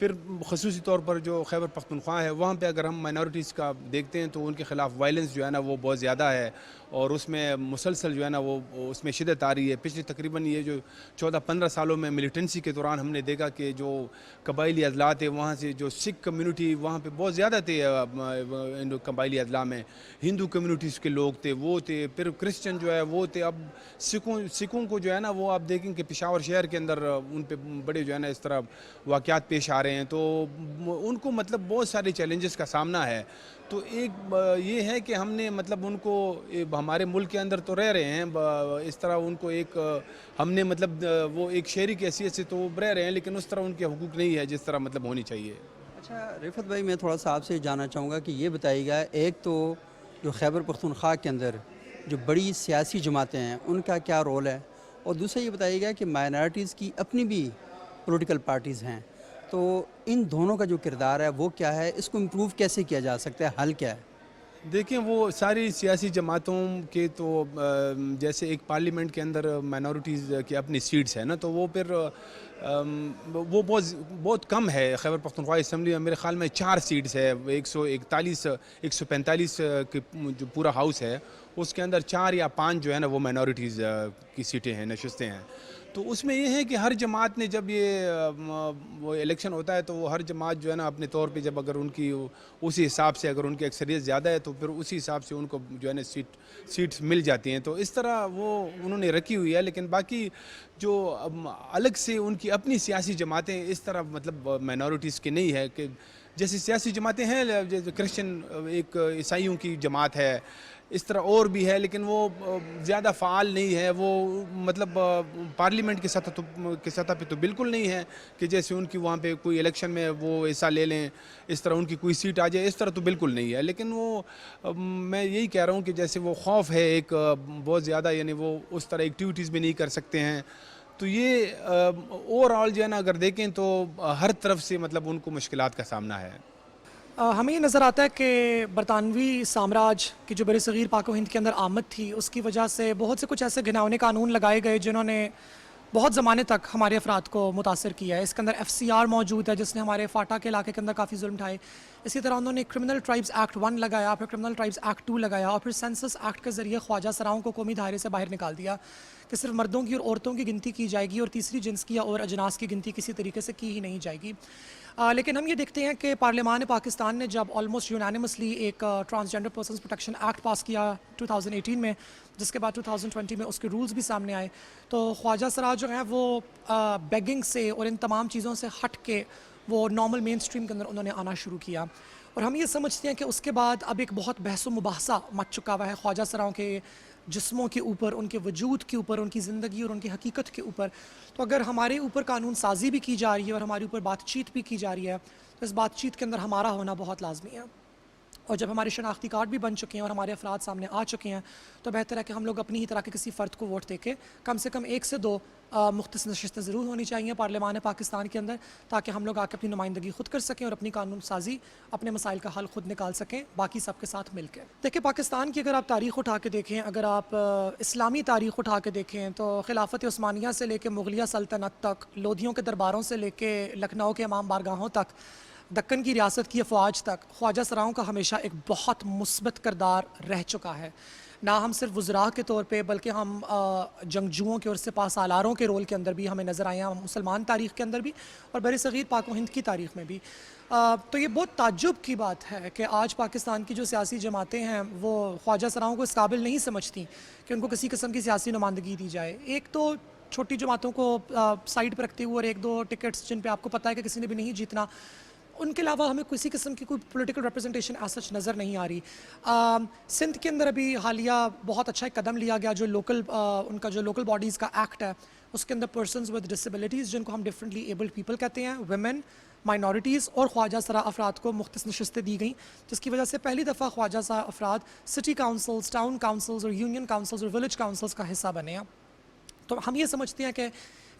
پھر خصوصی طور پر جو خیبر پختونخوا ہے وہاں پہ اگر ہم مائنورٹیز کا دیکھتے ہیں تو ان کے خلاف وائلنس جو ہے نا وہ بہت زیادہ ہے، اور اس میں مسلسل جو ہے نا وہ اس میں شدت آ رہی ہے۔ پچھلے تقریباً یہ جو 14-15 سالوں میں ملیٹنسی کے دوران ہم نے دیکھا کہ جو قبائلی اضلاع تھے وہاں سے جو سکھ کمیونٹی وہاں پہ بہت زیادہ تھے، قبائلی اضلاع میں ہندو کمیونٹیز کے لوگ تھے، وہ تھے، پھر کرسچن جو ہے وہ تھے۔ اب سکھوں کو جو ہے نا وہ آپ دیکھیں کہ پشاور شہر کے اندر ان پہ بڑے جو ہے نا اس طرح واقعات پیش آ رہے ہیں، تو ان کو مطلب بہت سارے چیلنجز کا سامنا ہے۔ تو ایک یہ ہے کہ ہم نے مطلب ان کو ہمارے ملک کے اندر تو رہ رہے ہیں، اس طرح ان کو ایک ہم نے مطلب وہ ایک شہری کی حیثیت سے تو رہ رہے ہیں، لیکن اس طرح ان کے حقوق نہیں ہے جس طرح مطلب ہونی چاہیے۔ اچھا رفعت بھائی، میں تھوڑا سا آپ سے جاننا چاہوں گا کہ یہ بتائیے گا، ایک تو جو خیبر پختونخوا کے اندر جو بڑی سیاسی جماعتیں ہیں ان کا کیا رول ہے، اور دوسرا یہ بتائیے گا کہ مائنارٹیز کی اپنی بھی پولیٹیکل پارٹیز ہیں، تو ان دونوں کا جو کردار ہے وہ کیا ہے، اس کو امپروو کیسے کیا جا سکتا ہے، حل کیا ہے؟ دیکھیں وہ ساری سیاسی جماعتوں کے تو جیسے ایک پارلیمنٹ کے اندر مائنورٹیز کی اپنی سیٹس ہیں نا، تو وہ پھر وہ بہت کم ہے۔ خیبر پختونخوا اسمبلی میں میرے خیال میں 4 سیٹس ہے، 145 کی جو پورا ہاؤس ہے اس کے اندر 4 یا 5 جو ہے نا وہ مائنورٹیز کی سیٹیں ہیں، نشستیں ہیں۔ تو اس میں یہ ہے کہ ہر جماعت نے جب یہ وہ الیکشن ہوتا ہے تو وہ ہر جماعت جو ہے نا اپنے طور پہ جب اگر ان کی اسی حساب سے اگر ان کی اکثریت زیادہ ہے تو پھر اسی حساب سے ان کو جو ہے نا سیٹس مل جاتی ہیں، تو اس طرح وہ انہوں نے رکھی ہوئی ہے۔ لیکن باقی جو الگ سے ان کی اپنی سیاسی جماعتیں اس طرح مطلب مائنورٹیز کی نہیں ہے، کہ جیسے سیاسی جماعتیں ہیں جیسے کرسچن ایک عیسائیوں کی جماعت ہے، اس طرح اور بھی ہے، لیکن وہ زیادہ فعال نہیں ہے۔ وہ مطلب پارلیمنٹ کی سطح پہ تو بالکل نہیں ہے کہ جیسے ان کی وہاں پہ کوئی الیکشن میں وہ حصہ لے لیں، اس طرح ان کی کوئی سیٹ آ جائے، اس طرح تو بالکل نہیں ہے۔ لیکن وہ میں یہی کہہ رہا ہوں کہ جیسے وہ خوف ہے ایک بہت زیادہ، یعنی وہ اس طرح ایکٹیویٹیز بھی نہیں کر سکتے ہیں، تو یہ اوور آل جو ہے نا اگر دیکھیں تو ہر طرف سے مطلب ان کو مشکلات کا سامنا ہے۔ ہمیں یہ نظر آتا ہے کہ برطانوی سامراج کی جو برصغیر پاک و ہند کے اندر آمد تھی، اس کی وجہ سے بہت سے کچھ ایسے گھناؤنے قانون لگائے گئے جنہوں نے بہت زمانے تک ہمارے افراد کو متاثر کیا ہے۔ اس کے اندر FCR موجود ہے جس نے ہمارے فاٹا کے علاقے کے اندر کافی ظلم ڈھائے۔ اسی طرح انہوں نے کرمنل ٹرائبز ایکٹ 1 لگایا، پھر کرمنل ٹرائبز ایکٹ 2 لگایا، اور پھر سینسس ایکٹ کے ذریعے خواجہ سراؤں کو قومی دھائرے سے باہر نکال دیا کہ صرف مردوں کی اور عورتوں کی گنتی کی جائے گی اور تیسری جنس کی یا اور اجناس کی گنتی کسی طریقے سے کی ہی نہیں جائے گی۔ لیکن ہم یہ دیکھتے ہیں کہ پارلیمان پاکستان نے جب آلموسٹ یونانیمسلی ایک ٹرانسجنڈر پرسنز پروٹیکشن ایکٹ پاس کیا 2018 میں، جس کے بعد 2020 میں اس کے رولز بھی سامنے آئے، تو خواجہ سرا جو ہیں وہ بیگنگ سے اور ان تمام چیزوں سے ہٹ کے وہ نارمل مین سٹریم کے اندر انہوں نے آنا شروع کیا۔ اور ہم یہ سمجھتے ہیں کہ اس کے بعد اب ایک بہت بحث و مباحثہ مچ چکا ہوا ہے خواجہ سراؤں کے جسموں کے اوپر، ان کے وجود کے اوپر، ان کی زندگی اور ان کی حقیقت کے اوپر۔ تو اگر ہمارے اوپر قانون سازی بھی کی جا رہی ہے اور ہمارے اوپر بات چیت بھی کی جا رہی ہے تو اس بات چیت کے اندر ہمارا ہونا بہت لازمی ہے۔ اور جب ہمارے شناختی کارڈ بھی بن چکے ہیں اور ہمارے افراد سامنے آ چکے ہیں تو بہتر ہے کہ ہم لوگ اپنی ہی طرح کے کسی فرد کو ووٹ دے کے کم سے کم 1 سے 2 مختص نشستیں ضرور ہونی چاہیے پارلیمان پاکستان کے اندر، تاکہ ہم لوگ آ کے اپنی نمائندگی خود کر سکیں اور اپنی قانون سازی، اپنے مسائل کا حل خود نکال سکیں باقی سب کے ساتھ مل کے۔ دیکھیں پاکستان کی اگر آپ تاریخ اٹھا کے دیکھیں، اگر آپ اسلامی تاریخ اٹھا کے دیکھیں تو خلافت عثمانیہ سے لے کے مغلیہ سلطنت تک، لودھیوں کے درباروں سے لے کے لکھنؤ کے امام بارگاہوں تک، دکن کی ریاست کی افواج تک، خواجہ سراؤں کا ہمیشہ ایک بہت مثبت کردار رہ چکا ہے۔ نہ ہم صرف وزراء کے طور پہ بلکہ ہم جنگجوؤں کے اور سپہ سالاروں کے رول کے اندر بھی ہمیں نظر آئے ہیں، مسلمان تاریخ کے اندر بھی اور برصغیر پاک و ہند کی تاریخ میں بھی۔ تو یہ بہت تعجب کی بات ہے کہ آج پاکستان کی جو سیاسی جماعتیں ہیں وہ خواجہ سراؤں کو اس قابل نہیں سمجھتی کہ ان کو کسی قسم کی سیاسی نمائندگی دی جائے۔ ایک تو چھوٹی جماعتوں کو سائڈ پہ رکھتے ہوئے اور 1-2 ٹکٹس جن پہ آپ کو پتہ ہے کہ کسی نے بھی نہیں جیتنا، ان کے علاوہ ہمیں کسی قسم کی کوئی پولیٹیکل ریپرزنٹیشن ایز سچ نظر نہیں آ رہی۔ سندھ کے اندر ابھی حالیہ بہت اچھا ایک قدم لیا گیا جو ان کا جو لوکل باڈیز کا ایکٹ ہے، اس کے اندر پرسنز ود ڈسیبلٹیز جن کو ہم ڈفرینٹلی ایبلڈ پیپل کہتے ہیں، ویمن، مائنورٹیز اور خواجہ سرا افراد کو مختص نشستیں دی گئیں، جس کی وجہ سے پہلی دفعہ خواجہ سرا افراد سٹی کاؤنسلز، ٹاؤن کاؤنسلز اور یونین کاؤنسلز اور ولیج کاؤنسلز کا حصہ بنے ہیں۔ تو ہم یہ سمجھتے ہیں کہ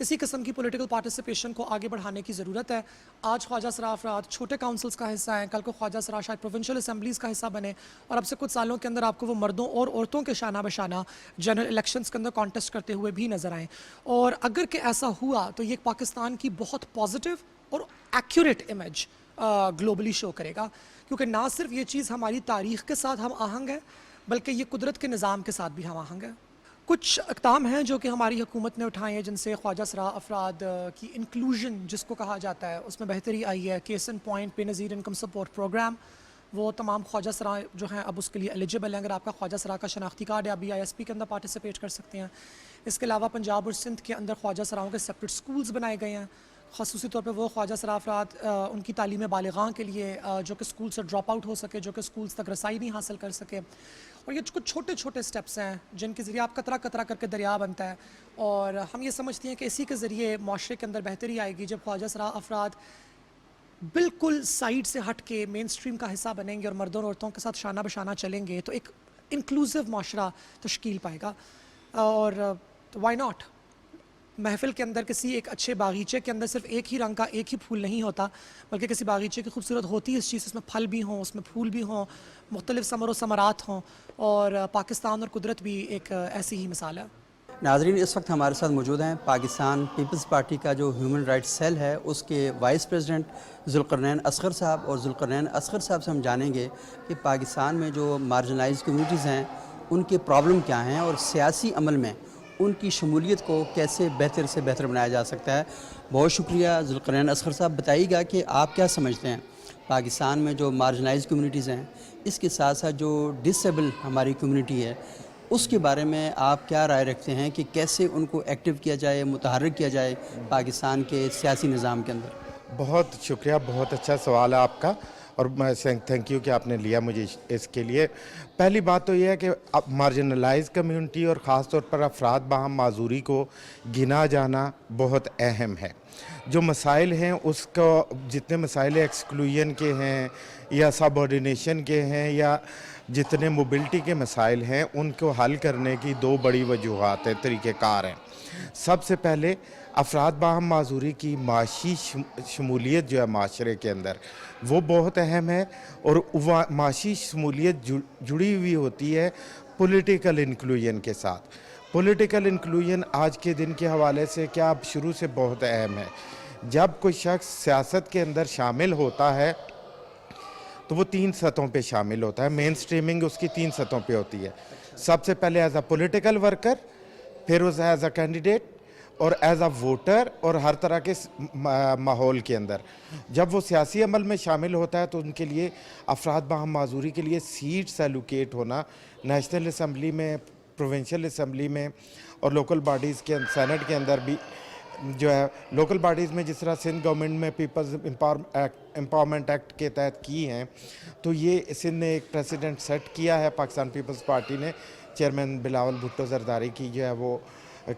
اسی قسم کی پولیٹیکل پارٹیسپیشن کو آگے بڑھانے کی ضرورت ہے۔ آج خواجہ سرا افراد چھوٹے کاؤنسلز کا حصہ ہیں، کل کو خواجہ سرا شاید پروونشل اسمبلیز کا حصہ بنے، اور اب سے کچھ سالوں کے اندر آپ کو وہ مردوں اور عورتوں کے شانہ بشانہ جنرل الیکشنز کے اندر کانٹیسٹ کرتے ہوئے بھی نظر آئیں۔ اور اگر کہ ایسا ہوا تو یہ پاکستان کی بہت پازیٹیو اور ایکوریٹ امیج گلوبلی شو کرے گا، کیونکہ نہ صرف یہ چیز ہماری تاریخ کے ساتھ ہم آہنگ ہے بلکہ یہ قدرت کے نظام کے ساتھ بھی ہم آہنگ ہے۔ کچھ اقدام ہیں جو کہ ہماری حکومت نے اٹھائے ہیں، جن سے خواجہ سرا افراد کی انکلوژن جس کو کہا جاتا ہے اس میں بہتری آئی ہے۔ کیس ان پوائنٹ بے نظیر انکم سپورٹ پروگرام، وہ تمام خواجہ سرا جو ہیں اب اس کے لیے ایلیجیبل ہیں۔ اگر آپ کا خواجہ سرا کا شناختی کارڈ ہے، آپ BISP کے اندر پارٹیسپیٹ کر سکتے ہیں۔ اس کے علاوہ پنجاب اور سندھ کے اندر خواجہ سراؤں کے سپریٹ سکولز بنائے گئے ہیں، خصوصی طور پہ وہ خواجہ سرا افراد ان کی تعلیم بالغاں کے لیے جو کہ اسکول سے ڈراپ آؤٹ ہو سکے، جو کہ اسکولز تک رسائی نہیں حاصل کر سکے۔ اور یہ کچھ چھوٹے چھوٹے سٹیپس ہیں جن کے ذریعے آپ قطرہ قطرہ کر کے دریا بنتا ہے، اور ہم یہ سمجھتے ہیں کہ اسی کے ذریعے معاشرے کے اندر بہتری آئے گی جب خواجہ سرا افراد بالکل سائیڈ سے ہٹ کے مین سٹریم کا حصہ بنیں گے اور مردوں اور عورتوں کے ساتھ شانہ بشانہ چلیں گے، تو ایک انکلوسیو معاشرہ تشکیل پائے گا۔ اور وائی ناٹ، محفل کے اندر کسی ایک اچھے باغیچے کے اندر صرف ایک ہی رنگ کا ایک ہی پھول نہیں ہوتا، بلکہ کسی باغیچے کی خوبصورت ہوتی ہے اس چیز، اس میں پھل بھی ہوں، اس میں پھول بھی ہوں، مختلف ثمر و ثمرات ہوں، اور پاکستان اور قدرت بھی ایک ایسی ہی مثال ہے۔ ناظرین، اس وقت ہمارے ساتھ موجود ہیں پاکستان پیپلز پارٹی کا جو ہیومن رائٹس سیل ہے اس کے وائس پریزیڈنٹ ذوالقرنین اصغر صاحب، اور ذوالقرنین اصغر صاحب سے ہم جانیں گے کہ پاکستان میں جو مارجنلائز کمیونٹیز ہیں ان کے پرابلم کیا ہیں اور سیاسی عمل میں ان کی شمولیت کو کیسے بہتر سے بہتر بنایا جا سکتا ہے۔ بہت شکریہ ذوالقرنین اصغر صاحب، بتائیے گا کہ آپ کیا سمجھتے ہیں پاکستان میں جو مارجنلائز کمیونٹیز ہیں، اس کے ساتھ ساتھ جو ڈسیبل ہماری کمیونٹی ہے، اس کے بارے میں آپ کیا رائے رکھتے ہیں کہ کیسے ان کو ایکٹیو کیا جائے، متحرک کیا جائے پاکستان کے سیاسی نظام کے اندر؟ بہت شکریہ، بہت اچھا سوال ہے آپ کا، اور میں تھینک یو کہ آپ نے لیا مجھے اس کے لیے۔ پہلی بات تو یہ ہے کہ مارجنلائز کمیونٹی اور خاص طور پر افراد باہم معذوری کو گنا جانا بہت اہم ہے۔ جو مسائل ہیں اس کو، جتنے مسائل ایکسکلوژن کے ہیں یا سب آرڈینیشن کے ہیں یا جتنے موبلٹی کے مسائل ہیں، ان کو حل کرنے کی دو بڑی وجوہات ہیں، طریقہ کار ہیں۔ سب سے پہلے افراد باہم معذوری کی معاشی شمولیت جو ہے معاشرے کے اندر وہ بہت اہم ہے، اور معاشی شمولیت جڑی ہوئی ہوتی ہے پولیٹیکل انکلوژن کے ساتھ۔ پولیٹیکل انکلوژن آج کے دن کے حوالے سے کیا اب شروع سے بہت اہم ہے۔ جب کوئی شخص سیاست کے اندر شامل ہوتا ہے تو وہ 3 سطحوں پہ شامل ہوتا ہے، مین سٹریمنگ اس کی 3 سطحوں پہ ہوتی ہے۔ سب سے پہلے ایز اے پولیٹیکل ورکر، پھر اس ایز اے کینڈیڈیٹ، اور ایز اے ووٹر، اور ہر طرح کے ماحول کے اندر۔ جب وہ سیاسی عمل میں شامل ہوتا ہے تو ان کے لیے افراد باہم معذوری کے لیے سیٹس ایلوکیٹ ہونا نیشنل اسمبلی میں، پروونشل اسمبلی میں اور لوکل باڈیز کے سینٹ کے اندر بھی جو ہے، لوکل باڈیز میں جس طرح سندھ گورنمنٹ میں پیپلز امپاورمنٹ ایکٹ کے تحت کی ہیں، تو یہ سندھ نے ایک پریسیڈنٹ سیٹ کیا ہے پاکستان پیپلز پارٹی نے، چیئرمین بلاول بھٹو زرداری کی جو ہے وہ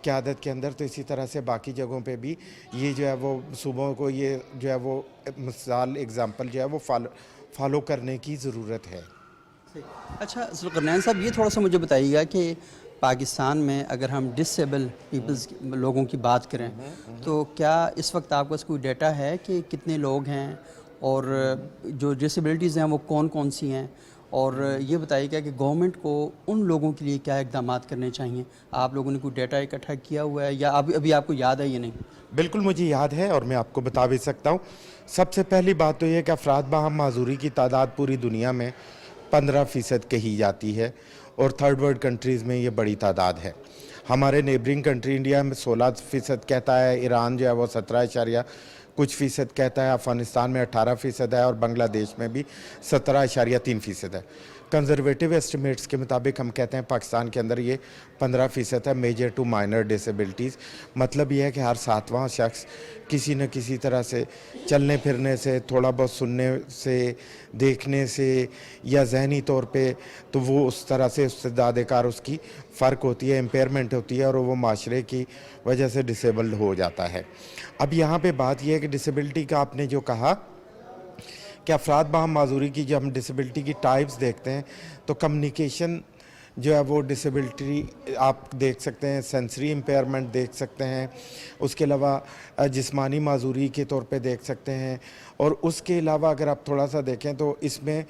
قیادت کے اندر، تو اسی طرح سے باقی جگہوں پہ بھی یہ جو ہے وہ صوبوں کو یہ جو ہے وہ مثال ایگزامپل جو ہے وہ فالو کرنے کی ضرورت ہے۔ اچھا ذوالقرنین صاحب، یہ تھوڑا سا مجھے بتائیے گا کہ پاکستان میں اگر ہم ڈسیبل پیپلز لوگوں کی بات کریں تو کیا اس وقت آپ کے پاس کوئی ڈیٹا ہے کہ کتنے لوگ ہیں، اور جو ڈسیبلٹیز ہیں وہ کون کون سی ہیں، اور یہ بتائیے گا کہ گورنمنٹ کو ان لوگوں کے لیے کیا اقدامات کرنے چاہیے؟ آپ لوگوں نے کوئی ڈیٹا اکٹھا کیا ہوا ہے یا ابھی آپ کو یاد ہے یا نہیں؟ بالکل مجھے یاد ہے اور میں آپ کو بتا بھی سکتا ہوں۔ سب سے پہلی بات تو یہ کہ افراد باہم معذوری کی تعداد پوری دنیا میں 15% کہی جاتی ہے، اور تھرڈ ورلڈ کنٹریز میں یہ بڑی تعداد ہے۔ ہمارے نیبرنگ کنٹری انڈیا میں 16% کہتا ہے، ایران جو ہے وہ 17 کچھ فیصد کہتا ہے، افغانستان میں 18% ہے، اور بنگلہ دیش میں بھی 17.3% ہے۔ کنزرویٹیو ایسٹیمیٹس کے مطابق ہم کہتے ہیں پاکستان کے اندر یہ 15% ہے، میجر ٹو مائنر ڈسیبلٹیز۔ مطلب یہ ہے کہ ہر 7واں شخص کسی نہ کسی طرح سے چلنے پھرنے سے، تھوڑا بہت سننے سے، دیکھنے سے یا ذہنی طور پہ، تو وہ اس طرح سے استعداد کار اس کی فرق ہوتی ہے، امپیئرمنٹ ہوتی ہے، اور وہ معاشرے کی وجہ سے ڈسیبلڈ ہو جاتا ہے۔ اب یہاں پہ بات یہ ہے کہ ڈسیبلٹی کا آپ نے جو کہا کہ افراد باہم معذوری کی جب ہم ڈسیبلٹی کی ٹائپس دیکھتے ہیں تو کمیونیکیشن جو ہے وہ ڈسیبلٹی آپ دیکھ سکتے ہیں، سینسری امپیئرمنٹ دیکھ سکتے ہیں، اس کے علاوہ جسمانی معذوری کے طور پہ دیکھ سکتے ہیں، اور اس کے علاوہ اگر آپ تھوڑا سا دیکھیں تو اس میں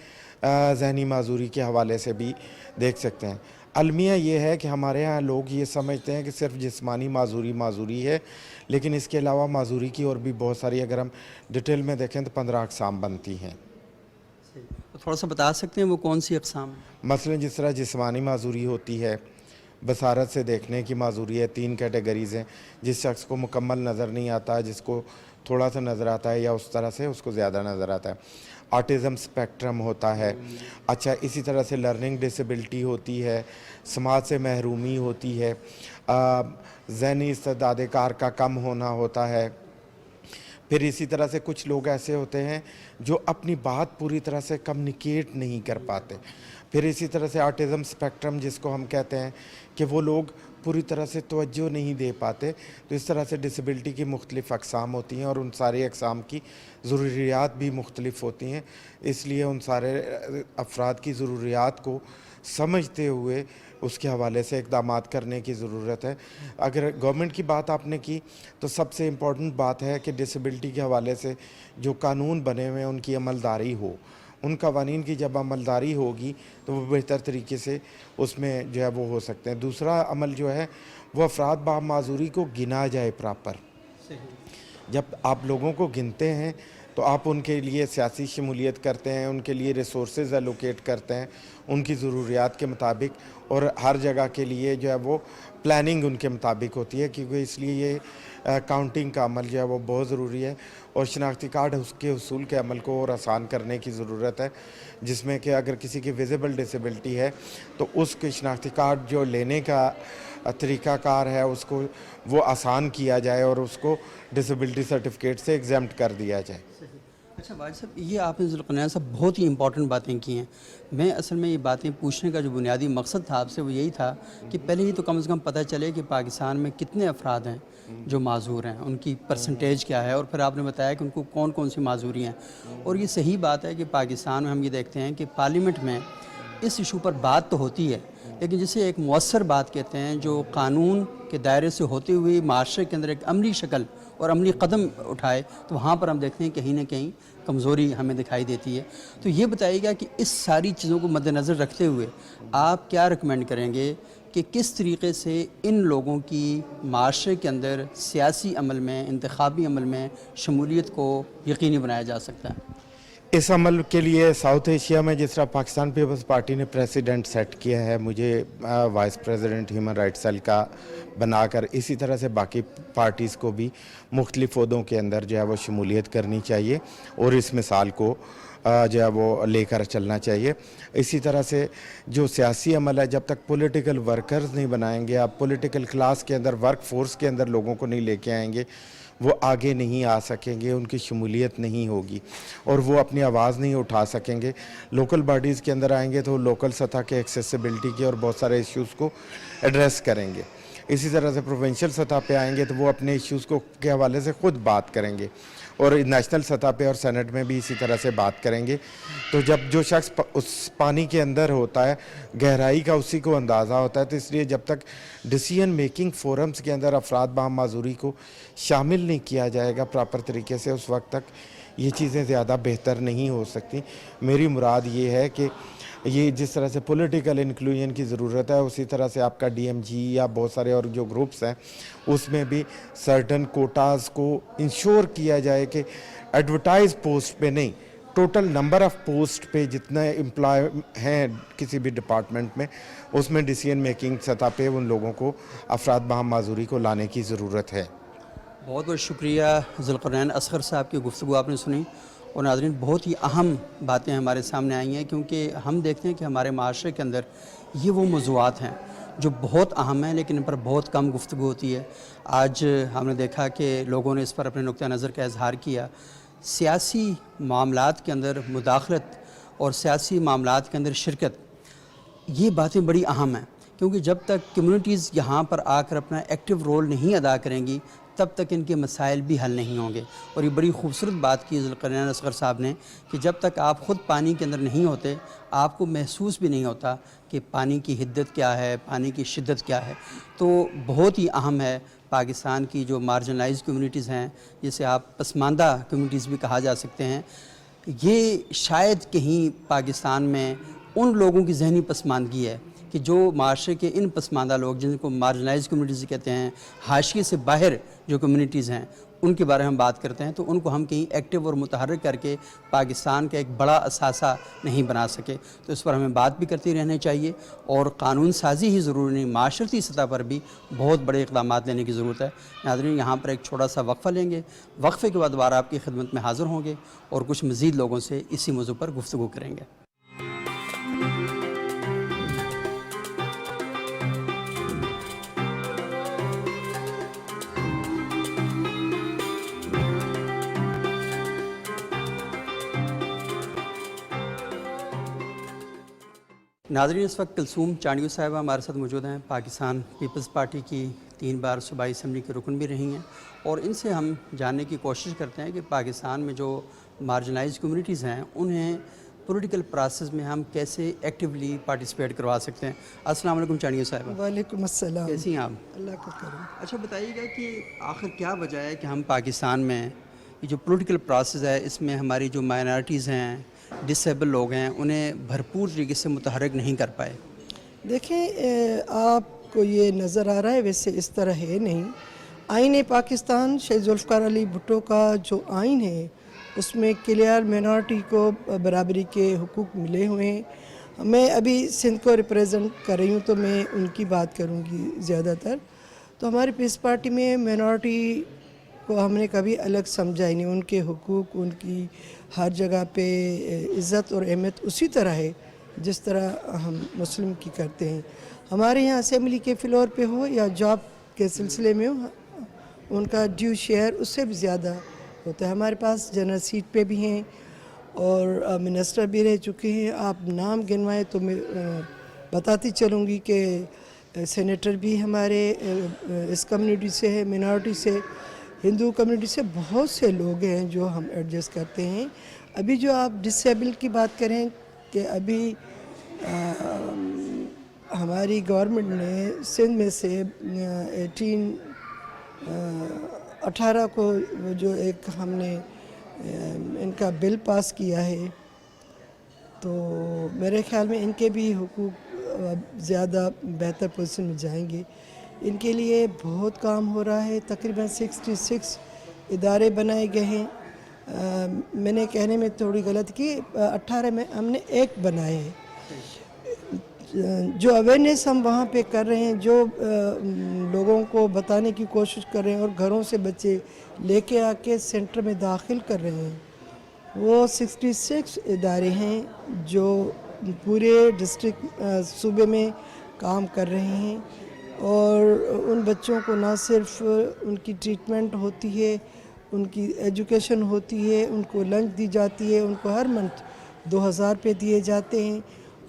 ذہنی معذوری کے حوالے سے بھی دیکھ سکتے ہیں۔ المیہ یہ ہے کہ ہمارے ہاں لوگ یہ سمجھتے ہیں کہ صرف جسمانی معذوری ہے، لیکن اس کے علاوہ معذوری کی اور بھی بہت ساری، اگر ہم ڈیٹیل میں دیکھیں تو 15 اقسام بنتی ہیں۔ تو تھوڑا سا بتا سکتے ہیں وہ کون سی اقسام ہیں؟ مثلا جس طرح جسمانی معذوری ہوتی ہے، بصارت سے دیکھنے کی معذوری ہے، 3 کیٹیگریز ہیں، جس شخص کو مکمل نظر نہیں آتا، جس کو تھوڑا سا نظر آتا ہے یا اس طرح سے اس کو زیادہ نظر آتا ہے۔ آٹزم سپیکٹرم ہوتا ہے۔ اچھا، اسی طرح سے لرننگ ڈسیبلٹی ہوتی ہے، سماعت سے محرومی ہوتی ہے، ذہنی استعداد کار کا کم ہونا ہوتا ہے۔ پھر اسی طرح سے کچھ لوگ ایسے ہوتے ہیں جو اپنی بات پوری طرح سے کمیونیکیٹ نہیں کر پاتے۔ پھر اسی طرح سے آٹزم سپیکٹرم جس کو ہم کہتے ہیں کہ وہ لوگ پوری طرح سے توجہ نہیں دے پاتے۔ تو اس طرح سے ڈسیبلٹی کی مختلف اقسام ہوتی ہیں اور ان سارے اقسام کی ضروریات بھی مختلف ہوتی ہیں، اس لیے ان سارے افراد کی ضروریات کو سمجھتے ہوئے اس کے حوالے سے اقدامات کرنے کی ضرورت ہے۔ اگر گورنمنٹ کی بات آپ نے کی تو سب سے امپورٹنٹ بات ہے کہ ڈسیبلٹی کے حوالے سے جو قانون بنے ہوئے ہیں ان کی عملداری ہو۔ ان قوانین کی جب عملداری ہوگی تو وہ بہتر طریقے سے اس میں جو ہے وہ ہو سکتے ہیں۔ دوسرا عمل جو ہے وہ افراد با معذوری کو گنا جائے پراپر۔ جب آپ لوگوں کو گنتے ہیں تو آپ ان کے لیے سیاسی شمولیت کرتے ہیں، ان کے لیے ریسورسز ایلوکیٹ کرتے ہیں ان کی ضروریات کے مطابق، اور ہر جگہ کے لیے جو ہے وہ پلاننگ ان کے مطابق ہوتی ہے، کیونکہ اس لیے یہ کاؤنٹنگ کا عمل جو ہے وہ بہت ضروری ہے، اور شناختی کارڈ اس کے حصول کے عمل کو اور آسان کرنے کی ضرورت ہے، جس میں کہ اگر کسی کی ویزیبل ڈسیبلٹی ہے تو اس کے شناختی کارڈ جو لینے کا طریقہ کار ہے اس کو وہ آسان کیا جائے اور اس کو ڈسیبلٹی سرٹیفکیٹ سے ایگزیمپٹ کر دیا جائے۔ اچھا واجد صاحب، یہ آپ نے ذوالقرنین صاحب بہت ہی امپورٹنٹ باتیں کی ہیں۔ میں اصل میں یہ باتیں پوچھنے کا جو بنیادی مقصد تھا آپ سے وہ یہی تھا کہ پہلے ہی تو کم از کم پتہ چلے کہ پاکستان میں کتنے افراد ہیں جو معذور ہیں، ان کی پرسنٹیج کیا ہے، اور پھر آپ نے بتایا کہ ان کو کون کون سی معذوری ہیں۔ اور یہ صحیح بات ہے کہ پاکستان میں ہم یہ دیکھتے ہیں کہ پارلیمنٹ میں اس ایشو پر بات تو ہوتی ہے، لیکن جسے ایک مؤثر بات کہتے ہیں جو قانون کے دائرے سے ہوتے ہوئے معاشرے کے اندر ایک عملی شکل اور عملی قدم اٹھائے، تو وہاں پر ہم دیکھتے ہیں کہیں نہ کہیں کمزوری ہمیں دکھائی دیتی ہے۔ تو یہ بتائیے گا کہ اس ساری چیزوں کو مد نظر رکھتے ہوئے آپ کیا ریکمینڈ کریں گے کہ کس طریقے سے ان لوگوں کی معاشرے کے اندر سیاسی عمل میں، انتخابی عمل میں شمولیت کو یقینی بنایا جا سکتا ہے؟ اس عمل کے لیے ساؤتھ ایشیا میں جس طرح پاکستان پیپلز پارٹی نے پریسیڈنٹ سیٹ کیا ہے، مجھے vice president human right cell کا بنا کر اسی طرح سے باقی پارٹیز کو بھی مختلف عہدوں کے اندر جو ہے وہ شمولیت کرنی چاہیے اور اس مثال کو جو ہے وہ لے کر چلنا چاہیے۔ اسی طرح سے جو سیاسی عمل ہے، جب تک پولیٹیکل ورکرز نہیں بنائیں گے، آپ پولیٹیکل کلاس کے اندر، ورک فورس کے اندر لوگوں کو نہیں لے کے آئیں گے، وہ آگے نہیں آ سکیں گے، ان کی شمولیت نہیں ہوگی اور وہ اپنی آواز نہیں اٹھا سکیں گے۔ لوکل باڈیز کے اندر آئیں گے تو لوکل سطح کے ایکسیسیبلٹی کے اور بہت سارے ایشوز کو ایڈریس کریں گے۔ اسی طرح سے پروونشل سطح پہ آئیں گے تو وہ اپنے ایشوز کو کے حوالے سے خود بات کریں گے، اور نیشنل سطح پہ اور سینٹ میں بھی اسی طرح سے بات کریں گے۔ تو جب جو شخص اس پانی کے اندر ہوتا ہے، گہرائی کا اسی کو اندازہ ہوتا ہے، تو اس لیے جب تک ڈیسیژن میکنگ فورمز کے اندر افراد با معذوری کو شامل نہیں کیا جائے گا پراپر طریقے سے، اس وقت تک یہ چیزیں زیادہ بہتر نہیں ہو سکتی۔ میری مراد یہ ہے کہ یہ جس طرح سے پولیٹیکل انکلوژن کی ضرورت ہے، اسی طرح سے آپ کا ڈی ایم جی یا بہت سارے اور جو گروپس ہیں اس میں بھی سرٹن کوٹاز کو انشور کیا جائے کہ ایڈورٹائز پوسٹ پہ نہیں، ٹوٹل نمبر آف پوسٹ پہ جتنے امپلائی ہیں کسی بھی ڈپارٹمنٹ میں، اس میں ڈیسیژن میکنگ سطح پہ ان لوگوں کو، افراد باہم معذوری کو لانے کی ضرورت ہے۔ بہت بہت شکریہ ذوالقرنین اصغر صاحب کی گفتگو آپ نے سنی، اور ناظرین بہت ہی اہم باتیں ہمارے سامنے آئی ہیں، کیونکہ ہم دیکھتے ہیں کہ ہمارے معاشرے کے اندر یہ وہ موضوعات ہیں جو بہت اہم ہیں لیکن ان پر بہت کم گفتگو ہوتی ہے۔ آج ہم نے دیکھا کہ لوگوں نے اس پر اپنے نقطہ نظر کا اظہار کیا۔ سیاسی معاملات کے اندر مداخلت اور سیاسی معاملات کے اندر شرکت، یہ باتیں بڑی اہم ہیں، کیونکہ جب تک کمیونٹیز یہاں پر آ کر اپنا ایکٹیو رول نہیں ادا کریں گی تب تک ان کے مسائل بھی حل نہیں ہوں گے۔ اور یہ بڑی خوبصورت بات کی ذوالقرنین اصغر صاحب نے کہ جب تک آپ خود پانی کے اندر نہیں ہوتے آپ کو محسوس بھی نہیں ہوتا کہ پانی کی حدت کیا ہے، پانی کی شدت کیا ہے۔ تو بہت ہی اہم ہے پاکستان کی جو مارجنلائز کمیونٹیز ہیں، جسے آپ پسماندہ کمیونٹیز بھی کہا جا سکتے ہیں، یہ شاید کہیں پاکستان میں ان لوگوں کی ذہنی پسماندگی ہے کہ جو معاشرے کے ان پسماندہ لوگ جن کو مارجنائز کمیونٹیز کہتے ہیں، حاشیے سے باہر جو کمیونٹیز ہیں، ان کے بارے میں ہم بات کرتے ہیں تو ان کو ہم کہیں ایکٹیو اور متحرک کر کے پاکستان کا ایک بڑا اثاثہ نہیں بنا سکے، تو اس پر ہمیں بات بھی کرتے رہنے چاہیے، اور قانون سازی ہی ضروری نہیں، معاشرتی سطح پر بھی بہت بڑے اقدامات لینے کی ضرورت ہے۔ ناظرین، یہاں پر ایک چھوٹا سا وقفہ لیں گے، وقفے کے بعد دوبارہ آپ کی خدمت میں حاضر ہوں گے اور کچھ مزید لوگوں سے اسی موضوع پر گفتگو کریں گے۔ ناظرین، اس وقت کلثوم چانڈیو صاحبہ ہمارے ساتھ موجود ہیں، پاکستان پیپلز پارٹی کی 3 بار صوبائی اسمبلی کے رکن بھی رہی ہیں، اور ان سے ہم جاننے کی کوشش کرتے ہیں کہ پاکستان میں جو مارجنائز کمیونٹیز ہیں انہیں پولیٹیکل پروسیس میں ہم کیسے ایکٹیولی پارٹیسپیٹ کروا سکتے ہیں۔ السلام علیکم چانڈیو صاحبہ، وعلیکم السلام۔ کیسی ہیں آپ؟ اللہ کا کرم۔ اچھا بتائیے گا کہ آخر کیا وجہ ہے کہ ہم پاکستان میں یہ جو پولیٹیکل پروسیس ہے اس میں ہماری جو مائنارٹیز ہیں، ڈسیبل لوگ ہیں، انہیں بھرپور طریقے سے متحرک نہیں کر پائے؟ دیکھیں، آپ کو یہ نظر آ رہا ہے، ویسے اس طرح ہے نہیں۔ آئین پاکستان شہید ذوالفقار علی بھٹو کا جو آئین ہے اس میں کلیئر مینارٹی کو برابری کے حقوق ملے ہوئے ہیں۔ میں ابھی سندھ کو ریپریزنٹ کر رہی ہوں تو میں ان کی بات کروں گی زیادہ تر۔ تو ہماری پیپلز پارٹی میں مینارٹی کو ہم نے کبھی الگ سمجھا ہی نہیں، ان کے حقوق، ان کی ہر جگہ پہ عزت اور اہمیت اسی طرح ہے جس طرح ہم مسلم کی کرتے ہیں۔ ہمارے یہاں اسمبلی کے فلور پہ ہو یا جاب کے سلسلے میں ہو، ان کا ڈیو شیئر اس سے بھی زیادہ ہوتا ہے۔ ہمارے پاس جنرل سیٹ پہ بھی ہیں اور منسٹر بھی رہ چکے ہیں۔ آپ نام گنوائیں تو میں بتاتی چلوں گی کہ سینیٹر بھی ہمارے اس کمیونٹی سے ہے، مینارٹی سے، ہندو کمیونٹی سے بہت سے لوگ ہیں جو ہم ایڈجسٹ کرتے ہیں۔ ابھی جو آپ ڈسیبل کی بات کریں کہ ابھی ہماری گورنمنٹ نے سندھ میں سے 18 کو جو ایک ہم نے ان کا بل پاس کیا ہے، تو میرے خیال میں ان کے بھی حقوق زیادہ بہتر پوزیشن میں جائیں گے۔ ان کے لیے بہت کام ہو رہا ہے، تقریباً 66 ادارے بنائے گئے ہیں۔ میں نے کہنے میں تھوڑی غلط کی، 18 میں ہم نے 1 بنائے ہیں۔ جو اویئرنیس ہم وہاں پہ کر رہے ہیں، جو لوگوں کو بتانے کی کوشش کر رہے ہیں اور گھروں سے بچے لے کے آ کے سینٹر میں داخل کر رہے ہیں، وہ 66 ادارے ہیں جو پورے ڈسٹرکٹ صوبے میں کام کر رہے ہیں، اور ان بچوں کو نہ صرف ان کی ٹریٹمنٹ ہوتی ہے، ان کی ایجوکیشن ہوتی ہے، ان کو لنچ دی جاتی ہے، ان کو ہر منتھ 2000 روپے دیے جاتے ہیں،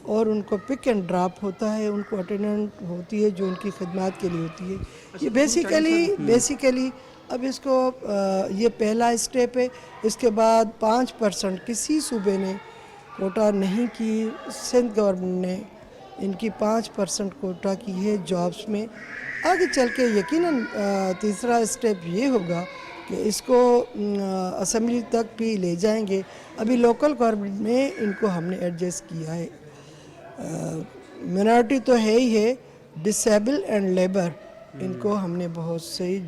اور ان کو پک اینڈ ڈراپ ہوتا ہے، ان کو اٹینڈنٹ ہوتی ہے جو ان کی خدمات کے لیے ہوتی ہے۔ یہ بیسیکلی اب اس کو یہ پہلا اسٹیپ ہے۔ اس کے بعد 5% کسی صوبے نے کوٹا نہیں کی، سندھ گورنمنٹ نے ان کی 5% کوٹا کی ہے جابس میں۔ آگے چل کے یقیناً تیسرا اسٹیپ یہ ہوگا کہ اس کو اسمبلی تک بھی لے جائیں گے۔ ابھی لوکل گورنمنٹ میں ان کو ہم نے ایڈجسٹ کیا ہے۔ منارٹی تو ہے ہی ہے، ڈسیبل اینڈ لیبر، ان کو ہم نے بہت صحیح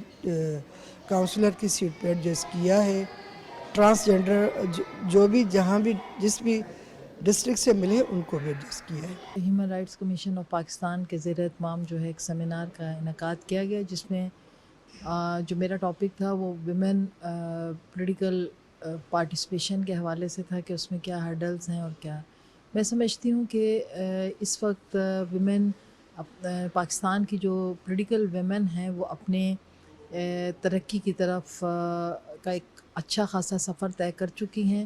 کاؤنسلر کی سیٹ پہ ایڈجسٹ کیا ہے۔ ٹرانسجنڈر جو بھی جہاں بھی جس بھی ڈسٹرکٹ سے ملے ان کو بھی ایڈجسٹ کیا ہے۔ Human rights commission of Pakistan کے زیر اہتمام جو ہے ایک سیمینار کا انعقاد کیا گیا، جس میں جو میرا ٹاپک تھا وہ ویمن پولیٹیکل پارٹیسپیشن کے حوالے سے تھا کہ اس میں کیا ہرڈلز ہیں اور کیا۔ میں سمجھتی ہوں کہ اس وقت ویمن پاکستان کی جو پولیٹیکل ویمن ہیں وہ اپنے ترقی کی طرف کا ایک اچھا خاصا سفر طے کر چکی ہیں،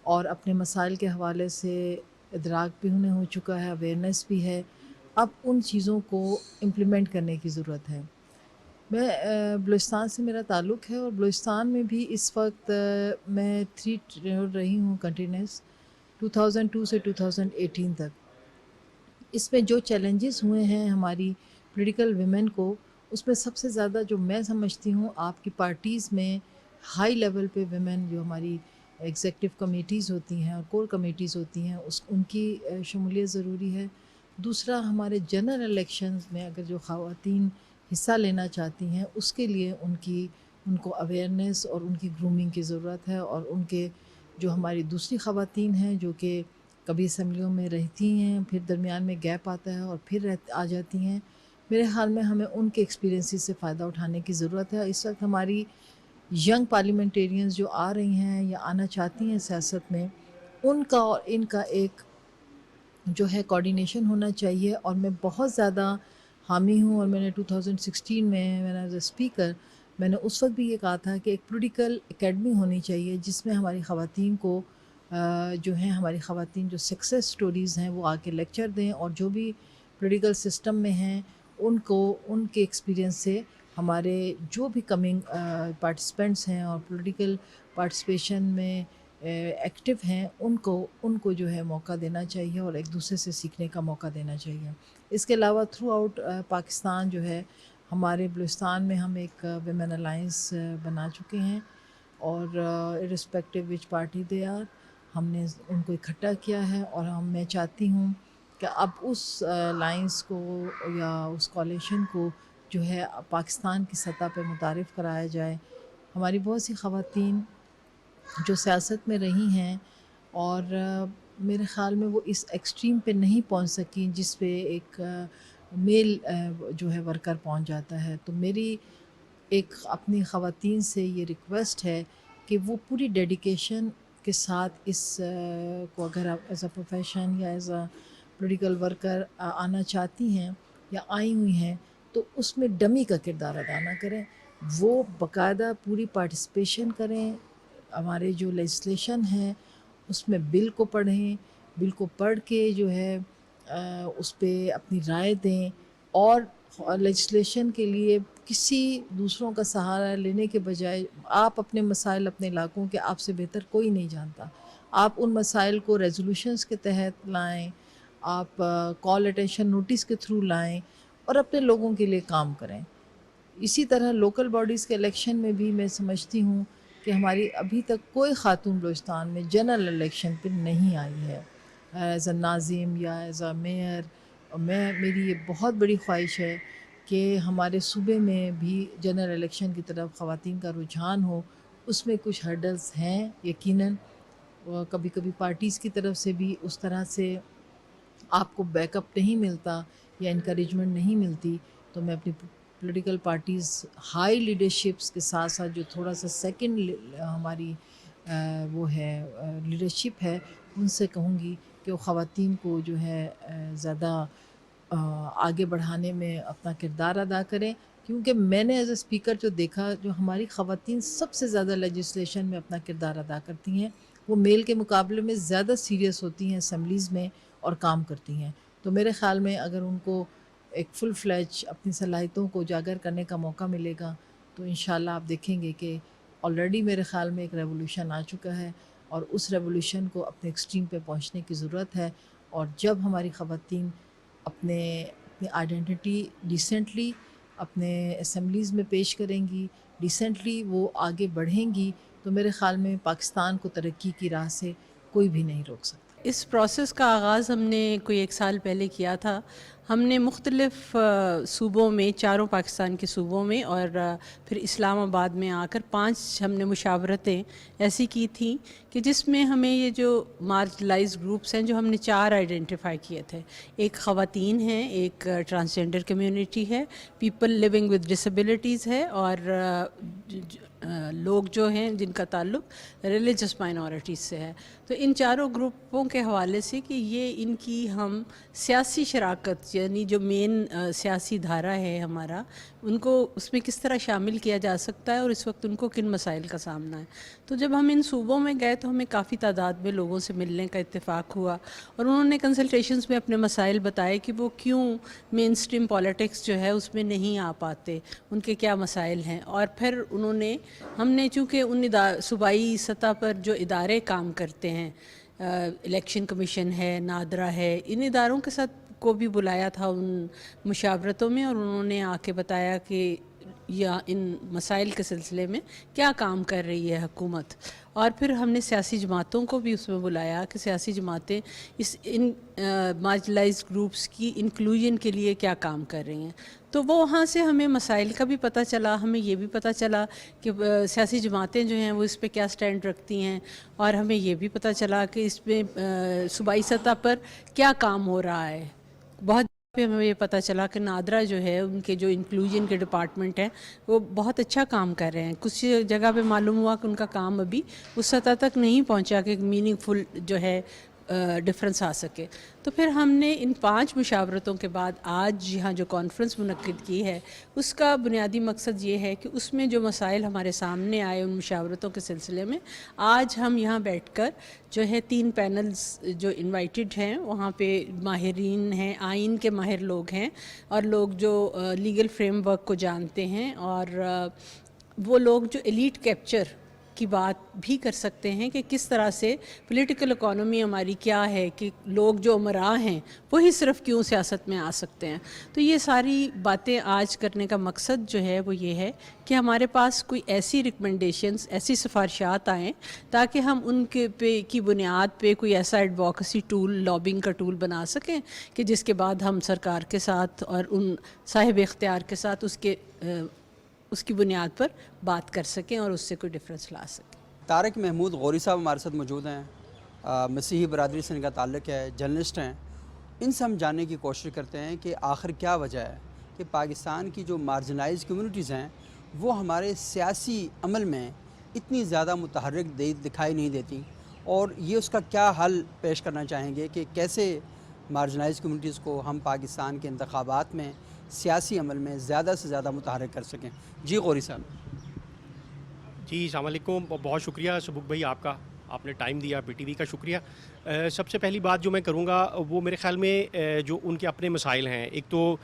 اور اپنے مسائل کے حوالے سے ادراک بھی انہیں ہو چکا ہے، اویئرنیس بھی ہے۔ اب ان چیزوں کو امپلیمنٹ کرنے کی ضرورت ہے۔ میں بلوچستان سے میرا تعلق ہے، اور بلوچستان میں بھی اس وقت میں 3 ٹرینر رہی ہوں کنٹینیوس 2002 سے 2018 تک۔ اس میں جو چیلنجز ہوئے ہیں ہماری پولیٹیکل ویمن کو، اس میں سب سے زیادہ جو میں سمجھتی ہوں آپ کی پارٹیز میں ہائی لیول پہ ویمن جو ہماری ایگزیکٹو کمیٹیز ہوتی ہیں اور کور کمیٹیز ہوتی ہیں ان کی شمولیت ضروری ہے۔ دوسرا ہمارے جنرل الیکشنز میں اگر جو خواتین حصہ لینا چاہتی ہیں اس کے لیے ان کو اویئرنیس اور ان کی گرومنگ کی ضرورت ہے، اور ان کے جو ہماری دوسری خواتین ہیں جو کہ کبھی اسمبلیوں میں رہتی ہیں پھر درمیان میں گیپ آتا ہے اور پھر آ جاتی ہیں، میرے خیال میں ہمیں ان کے ایکسپیرینسز سے فائدہ اٹھانے کی ضرورت ہے۔ اس وقت ہماری ینگ پارلیمنٹیرینز جو آ رہی ہیں یا آنا چاہتی ہیں سیاست میں، ان کا اور ان کا ایک جو ہے کوارڈینیشن ہونا چاہیے، اور میں بہت زیادہ حامی ہوں، اور میں نے 2016 میں ایز اے اسپیکر میں نے اس وقت بھی یہ کہا تھا کہ ایک پولیٹیکل اکیڈمی ہونی چاہیے جس میں ہماری خواتین کو جو ہیں ہماری خواتین جو سکسیس سٹوریز ہیں وہ آ کے لیکچر دیں، اور جو بھی پولیٹیکل سسٹم میں ہیں ان کو ان کے ایکسپیرینس سے ہمارے جو بھی کمنگ پارٹیسپینٹس ہیں اور پولیٹیکل پارٹیسپیشن میں ایکٹیو ہیں ان کو جو ہے موقع دینا چاہیے اور ایک دوسرے سے سیکھنے کا موقع دینا چاہیے۔ اس کے علاوہ تھرو آؤٹ پاکستان جو ہے ہمارے بلوچستان میں ہم ایک ویمن الائنس بنا چکے ہیں، اور irrespective وچ پارٹی دے آر، ہم نے ان کو اکٹھا کیا ہے، اور میں چاہتی ہوں کہ اب اس لائنس کو یا اس کولیشن کو جو ہے پاکستان کی سطح پہ متعارف کرایا جائے۔ ہماری بہت سی خواتین جو سیاست میں رہی ہیں اور میرے خیال میں وہ اس ایکسٹریم پہ نہیں پہنچ سکیں جس پہ ایک میل جو ہے ورکر پہنچ جاتا ہے، تو میری ایک اپنی خواتین سے یہ ریکویسٹ ہے کہ وہ پوری ڈیڈیکیشن کے ساتھ اس کو اگر آپ ایز اے پروفیشن یا ایز اے پولیٹیکل ورکر آنا چاہتی ہیں یا آئی ہوئی ہیں تو اس میں ڈمی کا کردار ادا نہ کریں، وہ باقاعدہ پوری پارٹیسپیشن کریں، ہمارے جو لیجسلیشن ہے اس میں بل کو پڑھیں، بل کو پڑھ کے جو ہے اس پہ اپنی رائے دیں، اور لیجسلیشن کے لیے کسی دوسروں کا سہارا لینے کے بجائے آپ اپنے مسائل اپنے علاقوں کے آپ سے بہتر کوئی نہیں جانتا، آپ ان مسائل کو ریزولوشنز کے تحت لائیں، آپ کال اٹینشن نوٹس کے تھرو لائیں اور اپنے لوگوں کے لیے کام کریں۔ اسی طرح لوکل باڈیز کے الیکشن میں بھی میں سمجھتی ہوں کہ ہماری ابھی تک کوئی خاتون بلوچستان میں جنرل الیکشن پہ نہیں آئی ہے ایز اے ناظم یا ایز اے میئر۔ میری یہ بہت بڑی خواہش ہے کہ ہمارے صوبے میں بھی جنرل الیکشن کی طرف خواتین کا رجحان ہو۔ اس میں کچھ ہرڈلز ہیں یقیناً، کبھی کبھی پارٹیز کی طرف سے بھی اس طرح سے آپ کو بیک اپ نہیں ملتا یا انکریجمنٹ نہیں ملتی، تو میں اپنی پولیٹیکل پارٹیز ہائی لیڈرشپس کے ساتھ ساتھ جو تھوڑا سا سیکنڈ ہماری وہ ہے لیڈرشپ ہے، ان سے کہوں گی کہ وہ خواتین کو جو ہے زیادہ آگے بڑھانے میں اپنا کردار ادا کریں، کیونکہ میں نے ایز اے اسپیکر جو دیکھا، جو ہماری خواتین سب سے زیادہ لیجسلیشن میں اپنا کردار ادا کرتی ہیں، وہ میل کے مقابلے میں زیادہ سیریس ہوتی ہیں اسمبلیز میں اور کام کرتی ہیں۔ تو میرے خیال میں اگر ان کو ایک فل فلیج اپنی صلاحیتوں کو اجاگر کرنے کا موقع ملے گا تو انشاءاللہ آپ دیکھیں گے کہ آلریڈی میرے خیال میں ایک ریولوشن آ چکا ہے، اور اس ریولوشن کو اپنے ایکسٹریم پہ پہنچنے کی ضرورت ہے۔ اور جب ہماری خواتین اپنی آئیڈینٹی ڈیسنٹلی اپنے اسمبلیز میں پیش کریں گی، ڈیسنٹلی وہ آگے بڑھیں گی، تو میرے خیال میں پاکستان کو ترقی کی راہ سے کوئی بھی نہیں روک سکتا۔ اس پروسیس کا آغاز ہم نے کوئی 1 سال پہلے کیا تھا۔ ہم نے مختلف صوبوں میں، چاروں پاکستان کے صوبوں میں اور پھر اسلام آباد میں آ کر 5 ہم نے مشاورتیں ایسی کی تھیں کہ جس میں ہمیں یہ جو مارجنلائز گروپس ہیں جو ہم نے 4 آئیڈینٹیفائی کیے تھے، ایک خواتین ہیں، ایک ٹرانسجینڈر کمیونٹی ہے، پیپل لیونگ ود ڈسیبلٹیز ہے، اور لوگ جو ہیں جن کا تعلق ریلیجس مائنورٹیز سے ہے۔ تو ان چاروں گروپوں کے حوالے سے کہ یہ ان کی ہم سیاسی شراکت، یعنی جو مین سیاسی دھارا ہے ہمارا، ان کو اس میں کس طرح شامل کیا جا سکتا ہے اور اس وقت ان کو کن مسائل کا سامنا ہے۔ تو جب ہم ان صوبوں میں گئے تو ہمیں کافی تعداد میں لوگوں سے ملنے کا اتفاق ہوا، اور انہوں نے کنسلٹیشنز میں اپنے مسائل بتائے کہ وہ کیوں مین سٹریم پالیٹکس جو ہے اس میں نہیں آ پاتے، ان کے کیا مسائل ہیں۔ اور پھر انہوں نے، ہم نے چونکہ ان صوبائی سطح پر جو ادارے کام کرتے ہیں، الیکشن کمیشن ہے، نادرا ہے، ان اداروں کے ساتھ کو بھی بلایا تھا ان مشاورتوں میں، اور انہوں نے آ کے بتایا کہ یا ان مسائل کے سلسلے میں کیا کام کر رہی ہے حکومت. اور پھر ہم نے سیاسی جماعتوں کو بھی اس میں بلایا کہ سیاسی جماعتیں ان مارجنلائز گروپس کی انکلوژن کے لیے کیا کام کر رہی ہیں. تو وہ وہاں سے ہمیں مسائل کا بھی پتہ چلا, ہمیں یہ بھی پتہ چلا کہ سیاسی جماعتیں جو ہیں وہ اس پہ کیا سٹینڈ رکھتی ہیں, اور ہمیں یہ بھی پتہ چلا کہ اس پہ صوبائی سطح پر کیا کام ہو رہا ہے. بہت پہ ہمیں یہ پتہ چلا کہ نادرا جو ہے ان کے جو انکلوژن کے ڈپارٹمنٹ ہیں وہ بہت اچھا کام کر رہے ہیں. کچھ جگہ پہ معلوم ہوا کہ ان کا کام ابھی اس سطح تک نہیں پہنچا کہ میننگ فل جو ہے ڈفرنس آ سکے. تو پھر ہم نے ان 5 مشاورتوں کے بعد آج یہاں جو کانفرنس منعقد کی ہے اس کا بنیادی مقصد یہ ہے کہ اس میں جو مسائل ہمارے سامنے آئے ان مشاورتوں کے سلسلے میں آج ہم یہاں بیٹھ کر جو ہے 3 پینلز جو انوائٹڈ ہیں, وہاں پہ ماہرین ہیں, آئین کے ماہر لوگ ہیں, اور لوگ جو لیگل فریم ورک کو جانتے ہیں, اور وہ لوگ جو ایلیٹ کیپچر کی بات بھی کر سکتے ہیں کہ کس طرح سے پولیٹیکل اکانومی ہماری کیا ہے, کہ لوگ جو امراء ہیں وہی صرف کیوں سیاست میں آ سکتے ہیں. تو یہ ساری باتیں آج کرنے کا مقصد جو ہے وہ یہ ہے کہ ہمارے پاس کوئی ایسی ریکمنڈیشنز, ایسی سفارشات آئیں تاکہ ہم ان کے کی بنیاد پہ کوئی ایسا ایڈووکیسی ٹول, لابنگ کا ٹول بنا سکیں کہ جس کے بعد ہم سرکار کے ساتھ اور ان صاحب اختیار کے ساتھ اس کی بنیاد پر بات کر سکیں اور اس سے کوئی ڈفرینس لا سکیں. طارق محمود غوری صاحب ہمارے ساتھ موجود ہیں, مسیحی برادری سے ان کا تعلق ہے, جرنلسٹ ہیں. ان سے ہم جاننے کی کوشش کرتے ہیں کہ آخر کیا وجہ ہے کہ پاکستان کی جو مارجنلائز کمیونٹیز ہیں وہ ہمارے سیاسی عمل میں اتنی زیادہ متحرک دکھائی نہیں دیتی, اور یہ اس کا کیا حل پیش کرنا چاہیں گے کہ کیسے مارجنلائز کمیونٹیز کو ہم پاکستان کے انتخابات میں سیاسی عمل میں زیادہ سے زیادہ متحرک کر سکیں. جی غوری صاحب. جی السلام علیکم, بہت شکریہ سبوک بھائی آپ کا, آپ نے ٹائم دیا, پی ٹی وی کا شکریہ. سب سے پہلی بات جو میں کروں گا وہ میرے خیال میں جو ان کے اپنے مسائل ہیں, ایک تو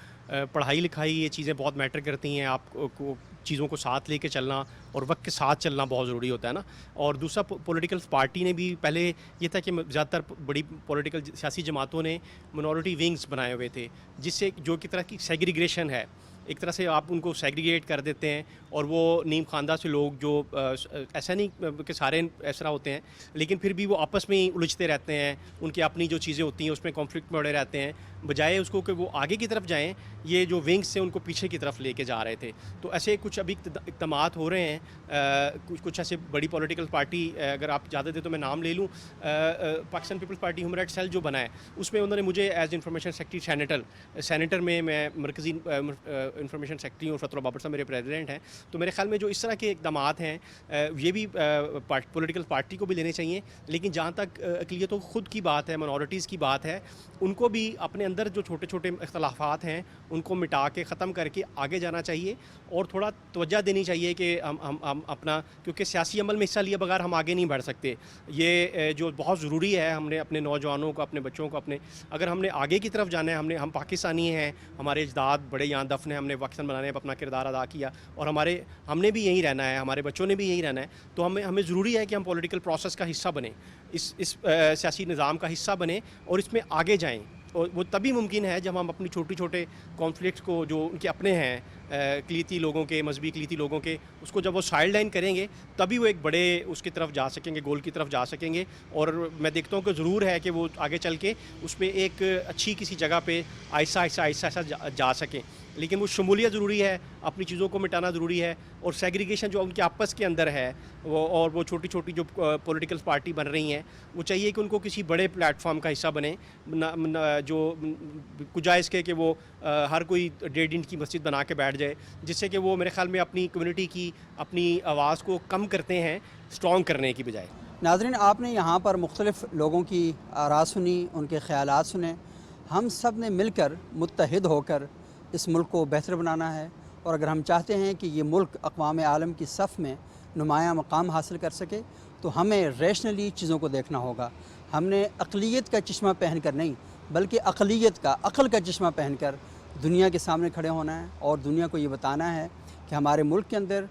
پڑھائی لکھائی, یہ چیزیں بہت میٹر کرتی ہیں, آپ کو چیزوں کو ساتھ لے کے چلنا اور وقت کے ساتھ چلنا بہت ضروری ہوتا ہے نا. اور دوسرا پولیٹیکل پارٹی نے بھی پہلے یہ تھا کہ زیادہ تر بڑی پولیٹیکل سیاسی جماعتوں نے منورٹی ونگز بنائے ہوئے تھے, جس سے جو کی طرح کی سیگریگیشن ہے, ایک طرح سے آپ ان کو سیگریگیٹ کر دیتے ہیں, اور وہ نیم خواندہ سے لوگ جو ایسا نہیں کہ سارے اس طرح ہوتے ہیں, لیکن پھر بھی وہ آپس میں ہی الجھتے رہتے ہیں, ان کی اپنی جو چیزیں ہوتی ہیں اس میں کانفلکٹ میں اڑے رہتے ہیں, بجائے اس کو کہ وہ آگے کی طرف جائیں. یہ جو ونگز سے ان کو پیچھے کی طرف لے کے جا رہے تھے. تو ایسے کچھ ابھی اقدامات ہو رہے ہیں, کچھ ایسے بڑی پولیٹیکل پارٹی, اگر آپ اجازت دیں تو میں نام لے لوں. Pakistan Peoples Party human right cell جو بنا ہے, اس میں انہوں نے مجھے ایز انفارمیشن سیکرٹری سینیٹر میں مرکزی انفارمیشن سیکرٹری ہوں, فتح بابر صاحب میرے پریزیڈنٹ ہیں. تو میرے خیال میں جو اس طرح کے اقدامات ہیں یہ بھی پولیٹیکل پارٹی کو بھی لینے چاہیے, لیکن جہاں تک اقلیتوں خود کی بات ہے, منورٹیز کی بات ہے, ان کو بھی اپنے اندر جو چھوٹے چھوٹے اختلافات ہیں ان کو مٹا کے ختم کر کے آگے جانا چاہیے, اور تھوڑا توجہ دینی چاہیے کہ ہم اپنا, کیونکہ سیاسی عمل میں حصہ لیے بغیر ہم آگے نہیں بڑھ سکتے. یہ جو بہت ضروری ہے, ہم نے اپنے نوجوانوں کو, اپنے بچوں کو, اگر ہم نے آگے کی طرف جانا ہے, ہم پاکستانی ہیں, ہمارے اجداد بڑے یہاں دفن ہیں, ہم نے پاکستان بنانے میں اپنا کردار ادا کیا, اور ہم نے بھی یہیں رہنا ہے, ہمارے بچوں نے بھی یہیں رہنا ہے. تو ہمیں ضروری ہے کہ ہم پولیٹیکل پروسیس کا حصہ بنیں, اس سیاسی نظام کا حصہ بنیں, اور اس میں آگے جائیں. اور وہ تبھی ممکن ہے جب ہم اپنی چھوٹے کانفلکٹس کو جو ان کے اپنے ہیں, اقلیتی لوگوں کے, مذہبی اقلیتی لوگوں کے, اس کو جب وہ سائڈ لائن کریں گے تبھی وہ ایک بڑے اس کی طرف جا سکیں گے, گول کی طرف جا سکیں گے. اور میں دیکھتا ہوں کہ ضرور ہے کہ وہ آگے چل کے اس پہ ایک اچھی کسی جگہ پہ آہستہ جا سکیں. لیکن وہ شمولیت ضروری ہے, اپنی چیزوں کو مٹانا ضروری ہے, اور سیگریگیشن جو ان کے آپس کے اندر ہے اور وہ چھوٹی چھوٹی جو پولیٹیکل پارٹی بن رہی ہیں, وہ چاہیے کہ ان کو کسی بڑے پلیٹ فارم کا حصہ بنیں, جو گنجائش کے کہ وہ ہر کوئی 1.5 انچ کی مسجد بنا کے بیٹھ جائے, جس سے کہ وہ میرے خیال میں اپنی کمیونٹی کی اپنی آواز کو کم کرتے ہیں اسٹرانگ کرنے کی بجائے. ناظرین, آپ نے یہاں پر مختلف لوگوں کی آراء سنی, ان کے خیالات سنے. ہم سب نے مل کر متحد ہو کر اس ملک کو بہتر بنانا ہے, اور اگر ہم چاہتے ہیں کہ یہ ملک اقوام عالم کی صف میں نمایاں مقام حاصل کر سکے تو ہمیں ریشنلی چیزوں کو دیکھنا ہوگا. ہم نے اقلیت کا چشمہ پہن کر نہیں بلکہ عقل کا چشمہ پہن کر دنیا کے سامنے کھڑے ہونا ہے, اور دنیا کو یہ بتانا ہے کہ ہمارے ملک کے اندر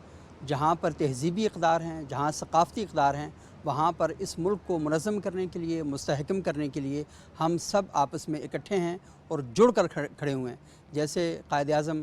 جہاں پر تہذیبی اقدار ہیں, جہاں ثقافتی اقدار ہیں, وہاں پر اس ملک کو منظم کرنے کے لیے, مستحکم کرنے کے لیے ہم سب آپس میں اکٹھے ہیں اور جڑ کر کھڑے ہوئے ہیں. جیسے قائد اعظم